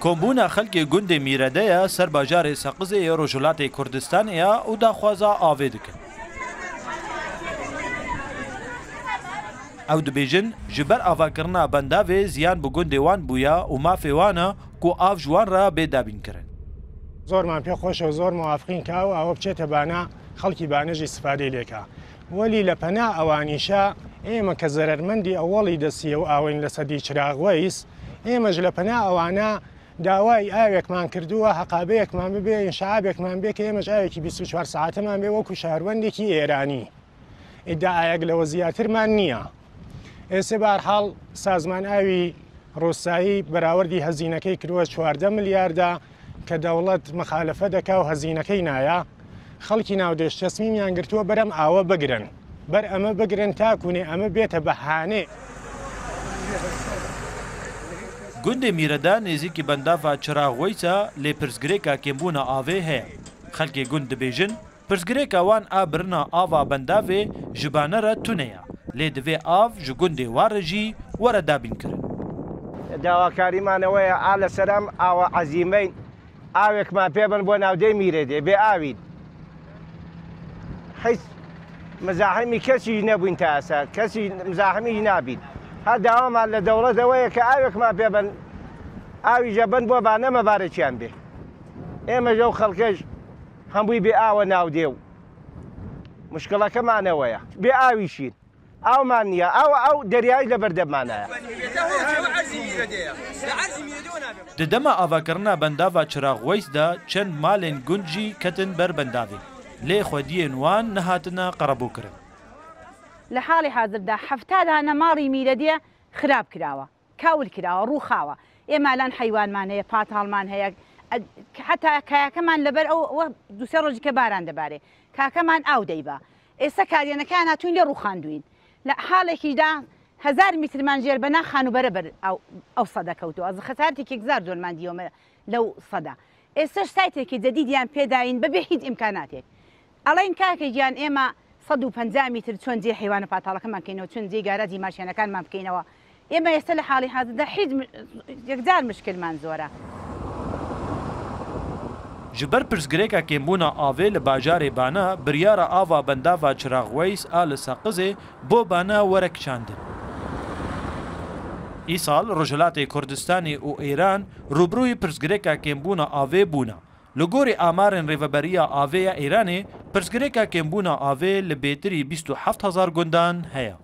کۆمبوونە خەڵکی گوندی میرەدەیە سەر باژارێ سەقزێ ڕۆژهەڵاتی کوردستانەیە و داخوازا ئاوێ دکن. ئەو دەبێژن ji ber avakirina bendavê ziyan bi gundê wan bûye û mafê wan e ku av ji wan re bêdabîn kirin. زۆرمان پێ خۆشە و زۆر موافقین کا و ئەوە بچێتە بانە خەڵکی بانەژی سفادەی لێکا. وەلی لە پەنا ئەوانیشە ئێمە کە زەرمەندی ئەوڵی دەسیە و ئاوین لە سەدی چراغوەیس ئێمەش لە پەنا ئەوانە داوای ئاوێکمان کردووە حەقابەیەکمان ببێ ئینشعابێکمان بێ کە ئێمەش ئاوێکی 24 ساعتەمان بێ وەکو شارەوەندێکی ئێرانی ئیدعایەک لەوە زیاترمان نییە. ئێسێ بارحاڵ سازمان ئاوی ڕۆستایی بەراوردی هەزینەکەی کردووە 14 ملیاردە کە دەوڵەت مخالفە دەکا و هەزینەکەی نایە خەڵکی ناودێش چەسمیمیان گرتووە بەرەم ئاوە بگرن بەر ئەمە بگرن تاکوونێ ئەمە بێتە بەهانێ. گوندê میرەدا نێزیکی بەنداڤا چراغوەیسە لێ پرسگرێکا کێمبوونە ئاوێ هەیە. خەڵکێ گوند دەبێژن پرسگرێکا وان ئا برنا ئاوا بەنداڤێ ji banera tuneye lê divê av ji gundê wan re jî were dabînkirin. داواکاریمانەوەیە ئا لە سەرام ئاوە عەزیمەین ئاوێکمان پێبن بۆ ناودەی میرەدێ بێ ئاوین حیس مزاحمی کەسی نەبووین تا ئەسا کەسی مزاحمی نابین هەر داوامان لە دەوڵەتەوەیە کە ئاوێکمان پێبن ئاوی ژەبن بۆ با نەمەبارێکیان بێ ئێمە ژەو خەڵکەش هەمووی بێ ئاوە ناودێ و مشکڵەکەمانەوەیە بێ ئاویشین ئاومان نییە ئەو دەریایی لە بەردەمانایە. Di dema avakirina bendava çiraxweysda çend malên gund jî ketin ber bendavê lê xwediyên wan nehatine qerebûkirin. لە حاڵی حاضردا هەفتادا نەماڵی میرەدێ خراپ کراوە کاول کراوە ڕووخاوە ئێمالان حیوانمان هەیە پاتاڵمان هەیە حتا کاکەمان لەبەر ئەو دووسێ ڕۆژی کە باران دەبارێ کاکەمان ئاو دەیبا ئێستا کارێنەکان هاتوین لێ ڕووخاندوین لە حاڵێکیدا 1000 میترمان ژێر بەنا خان و بەرەبەر ئەو سەدە کەوتەوە ئەز خەسارتێکی زار زۆرمان دیۆمە لەو سەدا ئێستاش سایتێکی جەدیدیان پێداین بەبێ هیچ ئیمکاناتێک ئەڵێن کاکە گیان ئێمە 150 میتر چۆن جێ حیوانە پاتاڵەکەمان بکەینەوە چۆن جێ گارەزی ماشێنەکانمان بکەینەوە ئێمە ئێستا لە حاڵی حاضردا هیچ یەکجار مشکلمان زۆرە. Ji ber pirsgirêka kêmbûna avê li bajarê bana biryara ava bendava çiraxweys a li Saqizê bo bana were kişandin. Îsal Rojhilatê Kurdistanê û Îran rûbrûyî pirsgirêka kêmbûna avê bûne. Li gorî amarên rêveberiya avê ya Îranê pirsgirêka kêmbûna avê li bêtirî 27,000 gundan heye.